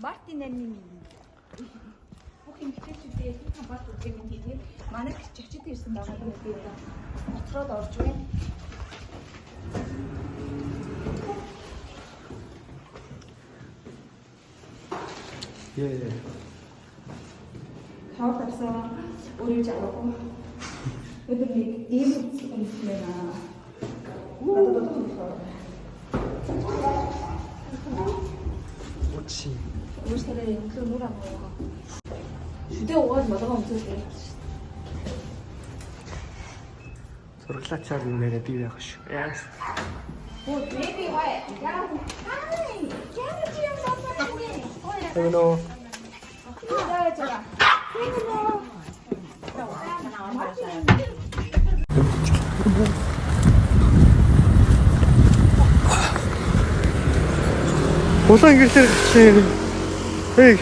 Мартин аними. Бүхэн хичээлүүдээ хэн бат үзэх юм тийм. Манай хичээлчд ирсэн байгаа юм би дотроод орж байна. 예. 가오가서 우리 자고 애들이 이름 있으면 나도 더 옳지. 우리 세대 그 뭐라고 주대 오가지 마다가 없었대. Сураглаачаар нэрээ бий байх шүү. Яас. 뭐 baby why? 야, 하이. 야, 지금 나빠네. Hello. 자, 자. Улаан гэртэр чинь хей.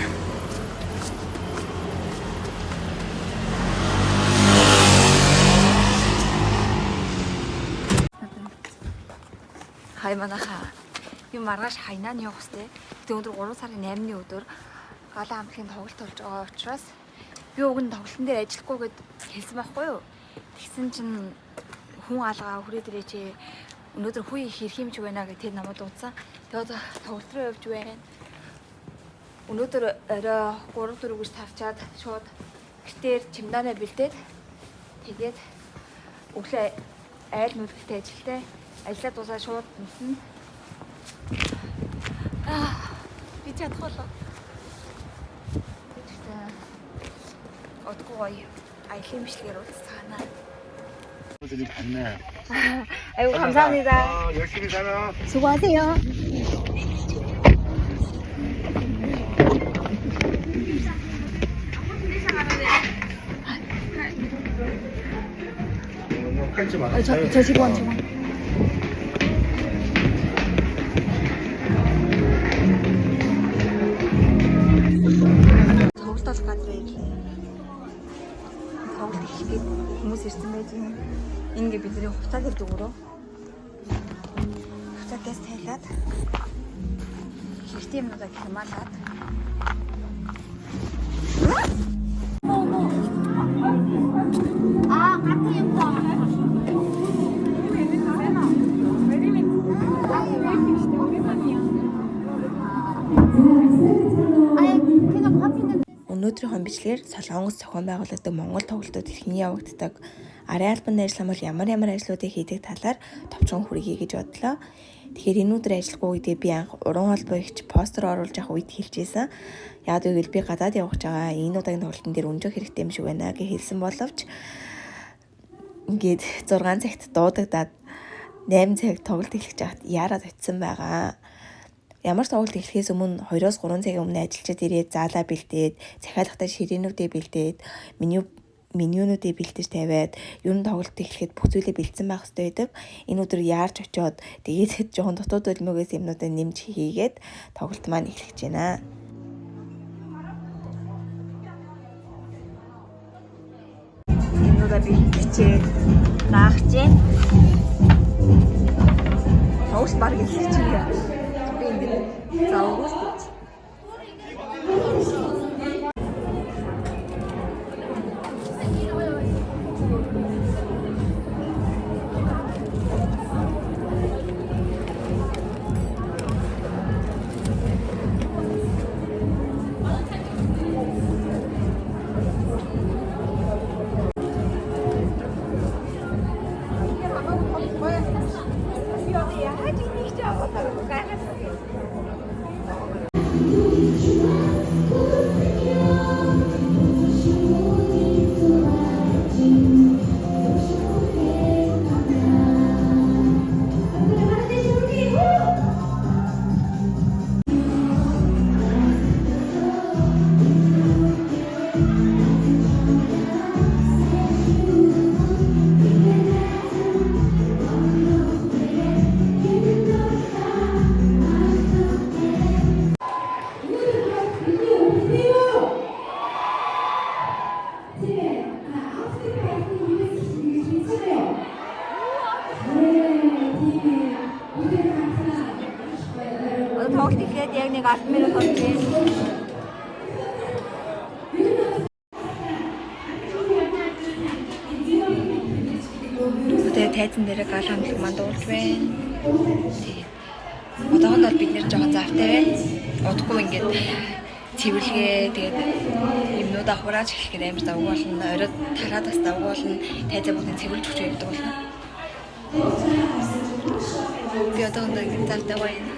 Хай манайхаа юм маргааш хайнаа нь явах хэвчээ. Гэтэ өндөр 3 сарын 8-ны өдөр галаа амлахын тоглолт болж байгаа учраас би уг нь тоглолтын дээр ажиллахгүй гэд хэлсэн байхгүй юу. Тэгсэн чинь хүн алгаа хүрээ дээрээ чи өнөөдөр хүй их ирэх юм ч байна гэх тэр намайг дуудсан. Тэгээд тоглолт руу явж байна. Өнөөдөр орой 3-4 гэж тарчаад шууд гэртээр чемоданаа бэлдээд тэгээд өглөө айл нүлгэлтэй ажилтай ажиллаад дуусаад шууд нүснэ. Би чадхолоо. 어떻게 아이템 실기로 사나? 들이 봤네. 아이고 감사합니다. 열심히 살아. 수고하세요. 팔지 마. 저 직원. тоглолтол гадраа ирлээ. Тоглолт хийхэд хүмүүс ирсэн байж байна. Ингээ бидний хувцас гэдэг өгөрөө. Хувцасаас тайлаад хэрэгтэй юмнуудаа хямаалаад. 같은 юм даа. Өнөөдрийн хон бичлэгээр Солонгос зохион байгуулагддаг Монгол тоглолтууд хэрхэн явагддаг, арын албаны ажиллагаа бол ямар ажлуудыг хийдэг талаар товчхон хүргэе гэж бодлоо. Тэгэхээр энэ өдөр ажиллахгүй гэдгээ би анх уран холбоо ихч постэр оруулж авах үед хэлжсэн. Яг үгүй би гадаад явах гэж байгаа энэ удаагийн тоглолтын дээр өнжих хэрэгтэй юм шиг байна гэж хэлсэн боловч ингээд 6 цагт дуудагдаад 8 цаг тоглолт эхлэх жахад яарад очисон байгаа. Ямар тоглолт эхлэхээс өмнө 2-3 цагийн өмнө ажилчид ирээд заалаа бэлдээд, захиалгатай ширээнүүдээ бэлдээд, менюнуудыг бэлдэж тавиад, ер нь тоглолт эхлэхэд бүх зүйлээ бэлдсэн байх хэрэгтэй байдаг. Энэ өдөр яарч очиод тэгээд жоохон дутууд өлмөгөөс юмнуудаа нэмж хийгээд тоглолт маань эхлэж байна. Юмнуудаа бэлдчихээ, наахчээ. Тоглолт баг эхлэж байна. За уус. тоглолт ихэд яг нэг 10 минут болж байна. Тэгээ тайзан дээр гал хамтлаг манд уулж байна. Одоохонд бол бид нэр жоохон завтай байна. Удахгүй ингээд цэвэрлэгээ тэгээд юмнуудаа хурааж эхлэхээр амар давг болно. Оройд тараад бас давг болно. Тайзаа бүгд цэвэрлж өгч явдаг болно. Би одоохонд ингээд завтай байна.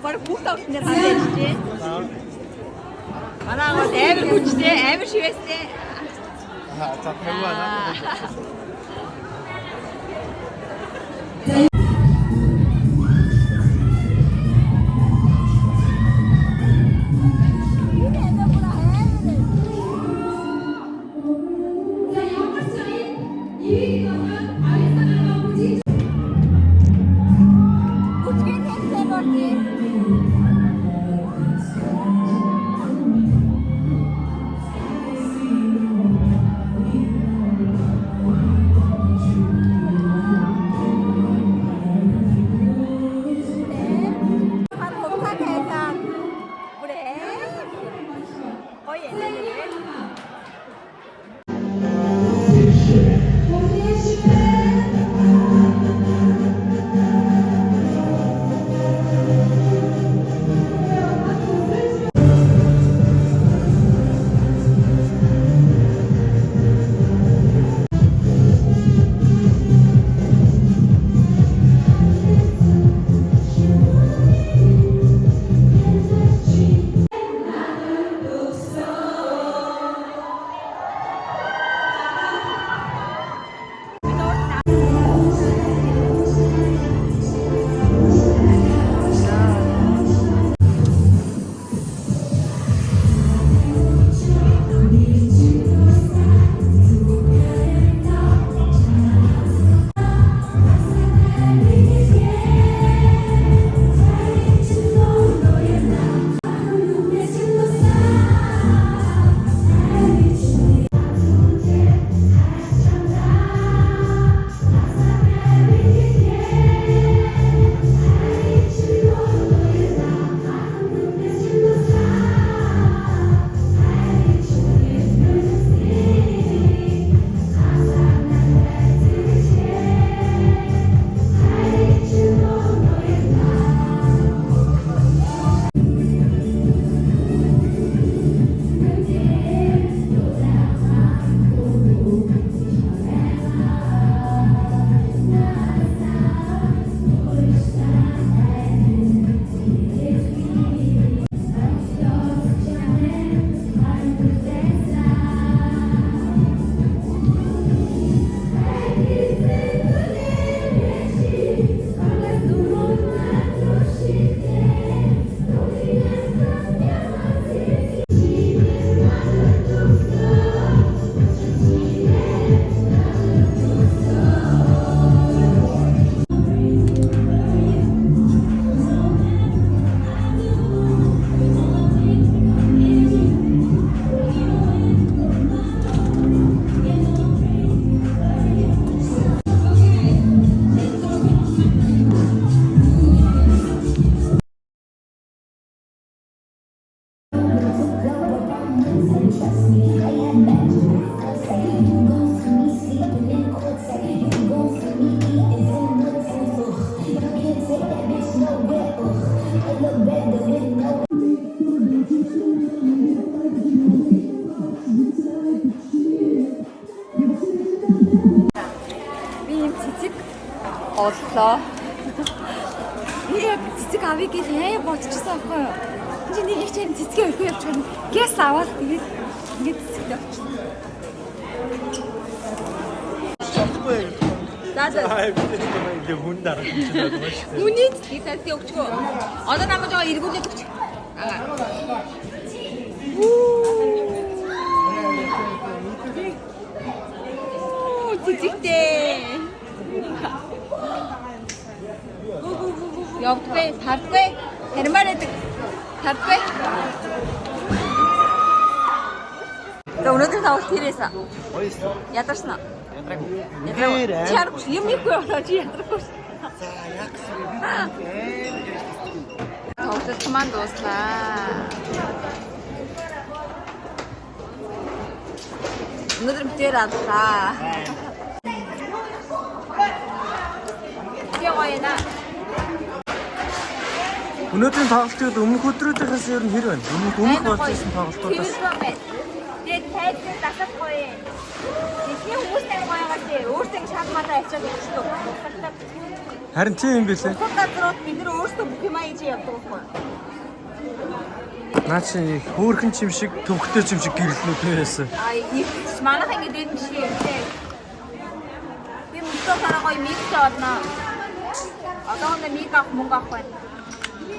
Бараг бүх тоглолт нэр хандаж чинь. Манай гол амар хүчтэй, амар шивэстэй. За тавиана. Би юм цэцэг оллоо. Би яг цэцэг авъя гэж бодчихсон байхгүй юу? Чи нэг их чинь цэцгээ өрхөө явж чарна. Гэс аваад тэгээд ингээд цэцэгтэй очсон. Аа би хүн дараа чинь маш. Үний цэцэгтэй өгчгөө. Одоо намайг жоо эргүүлээд өгч. Цэцэгтэй. Явдгүй, тардгүй. Хэрмаар идэг. Тардгүй. Өнөөдөр тавх тэрээсэ. Ойсоо. Ядарсан уу? Ядраагүй. Чар юм ихгүй болоо чи ядрахгүй. За яг сэрэг. Тоглолт маань дууслаа. Өнөөдөр битээр авлаа. Яаяна. Өнөөдрийн тоглолтыг өмнөх өдрүүдээс ер нь хэр байна? Өмнөх болсон тоглолтуудаас. Тэгээд тайлбар дасах гоё. Тэний хүмүүстэй гоёгоо тий. Өөртөө шалмаатаа авчаад өгчдөг. Харин тийм юм билээ. Гадрууд бид нар өөрсдөө бүх юм аяж явдаг байхгүй. Наа чи хөөрхөн чим шиг төвхтэй чим шиг гэрлэнүүд байсан. Их манайх ингэ дээд биш юм тий. Би мөсөө хараа гоё микс аваад. Одоо нэг мик авах мөнгө авах байна.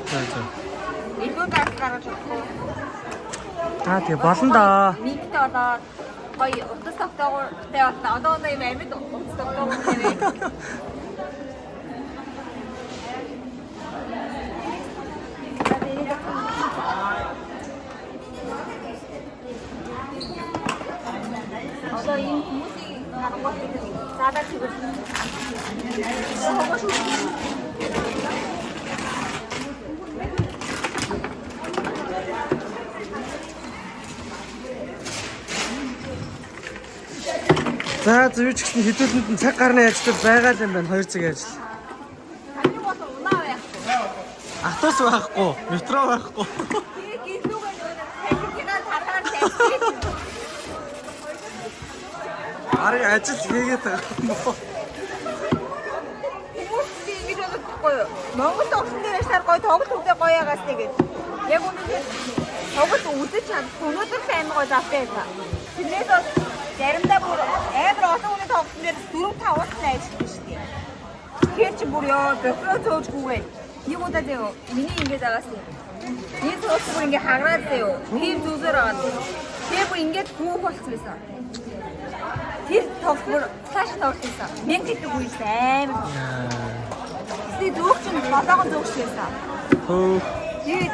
За. Илүү гаргаж өгөх. Тэгээ болно да. Миктэй болоод гоё утас тогтоогоортой байна. Одоо юм амьд утас тогтоогоортой байна. Одоо энэ хүмүүсийн харангуй заадаа чигээр. За зөв ч гэсэн хэдүүлэнд нь цаг гарны ажилтнууд байгаа л юм байна 2 цаг ажил. Хамгийн гол нь унаа байх. Автобус байхгүй, метро байхгүй. Тэгээ гэлүүгээ нөө тарахаар тавьчих. Арай ажил хийгээд байгаа юм уу? Хүмүүс ингэж бодохгүй юу? Монгол огсон дээр шар гоё тоглолт үдэ гоё ягаас тэгээд. Яг үнэхээр тоглолт үзэж чад өнөөдөр сайн гоё завтай байсан. Тэрнээс бол заримдаа бүр амар олон хүний тоглолтын дээр 4-5 удаа ажилласан шүү дээ. Тэгэхээр чи бүр ёо бокро зөөжгүйгээ. Нэг удаа зөө миний ингэж агаас юм. Энэ цоос бүр ингэ хаграад зөө. Тийм зүзээр аваад. Тэгээ бүр ингэж хүүх болчихсон байсан. Тэр тоглолт цааш тоглолтсон. Мен гэдэг үеэс амар. Тэг зөөгч нь болоогон зөөгч байсан. Хөө. Тэгээд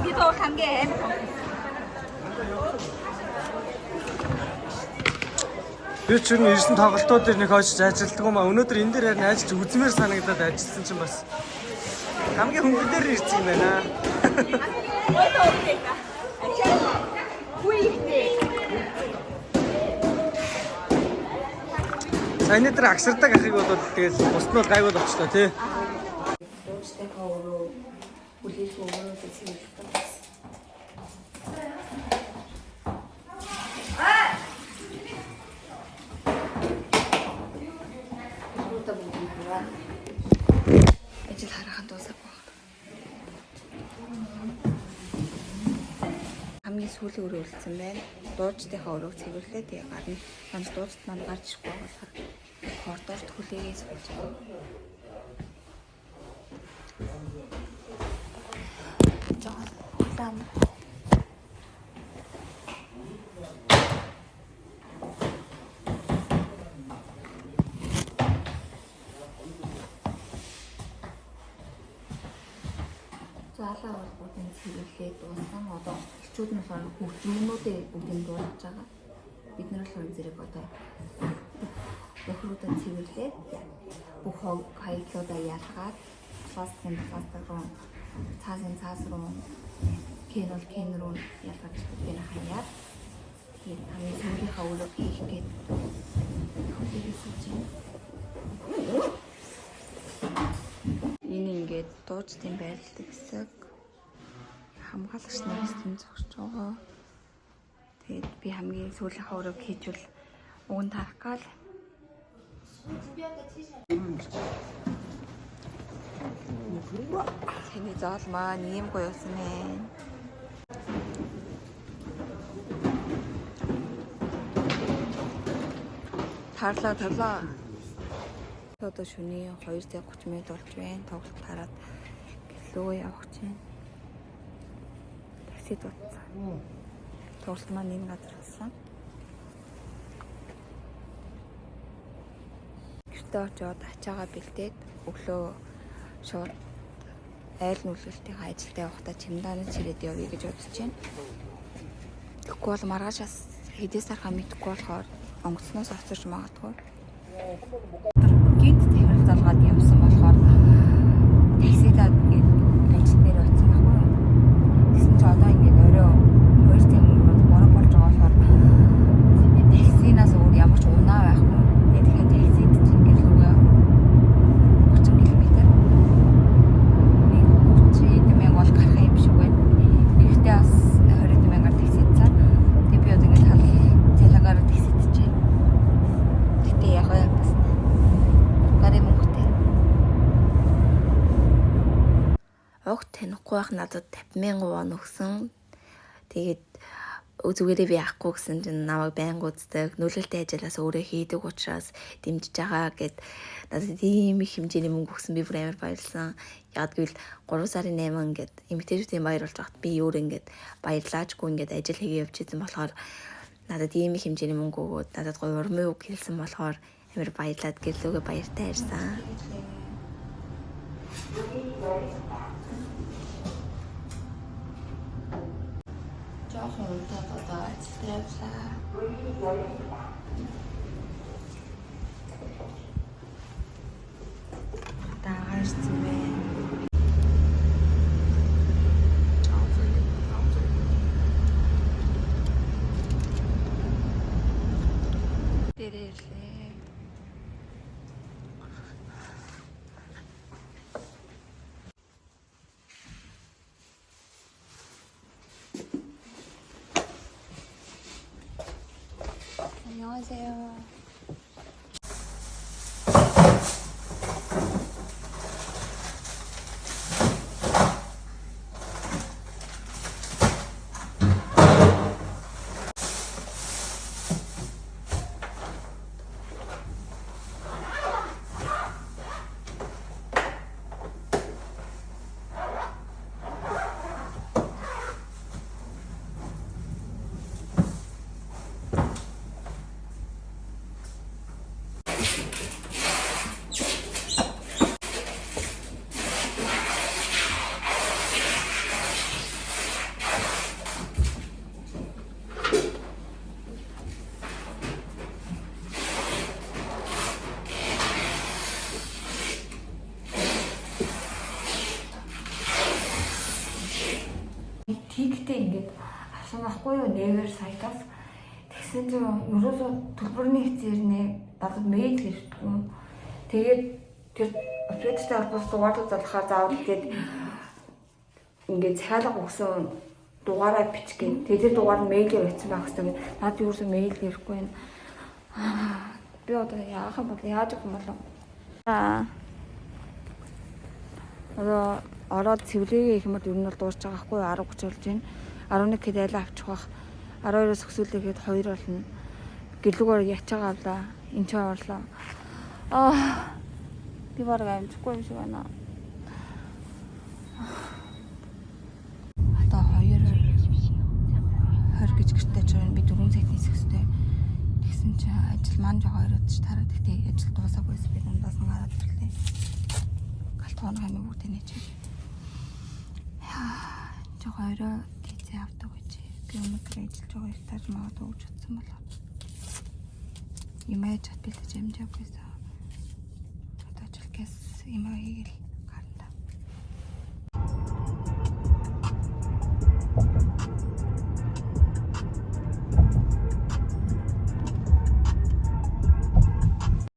би тоо хамгийн амар. Би ч юу ирсэн тоглолтууд дээр нэг очиж ажилтдаг юм а. Өнөөдөр энэ дээр харин ажиллаж үзмээр санагдаад ажилласан чинь бас хамгийн хөнгөн дээр ирсэн юм байна. Ой тоо тийм. Хүйхтэй. Сайн дээр агсардаг ахыг бол тэгэл бусднууд гайвал очлоо тий. Дуучтай өөрөө бүлээх өөрөө цэцгэлдэг. Ажил харахад дуусаагүй. Хамгийн сүүлийн өрөө үлдсэн байна. Дуучтайхаа өрөөг цэвэрлээ. Тэгээ гарна. Манайд дуучт маань гарч ирэхгүй болохоор коридорт хүлээгээ сууж байгаа. Жон улаан. Заалаа холбоотой цэвэрлээ дууссан. Одоо эхчүүд нь болохоор хөгжмөнүүдээ бүгдийг дуулж байгаа. Бид нар болохоор зэрэг одоо бохруудаа цэвэрлээд бүх хаяглуудаа ялгаад пластик руу цаас руу кен руу ялгаад бүгдийг хаяад Тэгээд хамгийн сүүлийнхаа өрөө хийх гээд хөлөөсөж байна. Энэ ингээд дуучдын байрлал хэсэг хамгаалагч нарын зогсож байгаа. Тэгээд би хамгийн сүүлийнхаа өрөөг хийжүүл уг нь тарах гал. Тэний заал маань ийм гоё болсон ээ. Тарлаа. Одоо шөнийн 2:30 минут болж байна. Тоглолт хараад гэлөө явах гэж байна. Таксид утсан. Тоглолт маань энэ газар болсон. Гэртээ очоод ачаагаа бэлдээд өглөө шууд айл нүлгэлтийн ажилдаа явахдаа чемоданыг чирээд явъя гэж бодож байна. Тэгэхгүй бол маргаашаас хэдээс арахаа мэдэхгүй болохоор онгоцноос авчирч магадгүй. Гинт тэрэл залгаад явсан болохоор таксидаа ингээд ажил дээр очсон байхгүй. Тэгсэн чинь одоо ингээд орой 2 цаг мөрөд болж байгаа болохоор таксинаас өөр ямар ч унаа байхгүй. Тэгэхээр таксид чинь ингээд лугаа 30 км. Нэг 30 бол гарах юм шиг байна. Ихтэй бас 20 мянгаар таксид цаа. Тэгээ би одоо ингээд цалингаар таксид чинь. Тэгтээ яг бас гарын мөнгөтэй. Огт танихгүй байх надад 50,000 вон өгсөн. Тэгээд зүгээрээ би яахгүй гэсэн чинь намайг байнга үздэг. Нөлөөлтөй ажиллаас өөрөө хийдэг учраас дэмжиж байгаа гэд надад ийм их хэмжээний мөнгө өгсөн. Би бүр амар баярлсан. Яг гэвэл 3 сарын 8 ингээд эмэгтэйчүүдийн баяр болж байхад би өөр ингээд баярлаачгүй ингээд ажил хийгээ явж исэн болохоор надад ийм их хэмжээний мөнгө өгөөд надад гоё урмын үг хэлсэн болохоор амар баярлаад гэрлүүгээ баяртай ирсэн. Жохон удаад одоо ажилтаа явлаа. Даагаарсан байна. Дээрээ. 안녕하세요. Тэгтээ ингээд авсан байхгүй юу нэгээр сайтаас тэгсэн чинь ерөөсөө төлбөрний хэцээрнээ надад мэйл ирдэггүй. Тэгээд тэр оператортай холбоос дугаарлал залхаар заавал тэгээд ингээд цахиалга өгсөн дугаараа бичих гээд тэгээд дугаар нь мэйлээр өгсөн байх хэрэгтэй. Надад ерөөсөө мэйл ирэхгүй байна. Би одоо яах юм бол яаж өгөх юм бол одоо ороод цэвлэгээ их юмд ер нь бол дуурч байгаа хгүй 10:30 болж байна. 11 хэд айлаа авчих бах. 12-оос өсвөлээгээд 2 болно. Гэлүүгээр ячаагаа авлаа. Энд ч орлоо. Би бараг амжихгүй юм шиг байна. Одоо 2:20 гэж гэртээ чирэн би 4 цагт нисэх хэрэгтэй. Тэгсэн чинь ажил маань жоо 2-од ч тараад тэгтээ ажил дуусаагүй би дундаас нь гараад ирлээ. Галтгооны хэмээ бүгдээ нээчихээ. Жоо 2 тийцээ авдаг гэж гэмэглэж ажиллаж байгаа их тааж магадгүй гэж утсан болоо. Имэж бэлдэж амжаагүйсэн. Одоо ажилгээс имэ хийгээл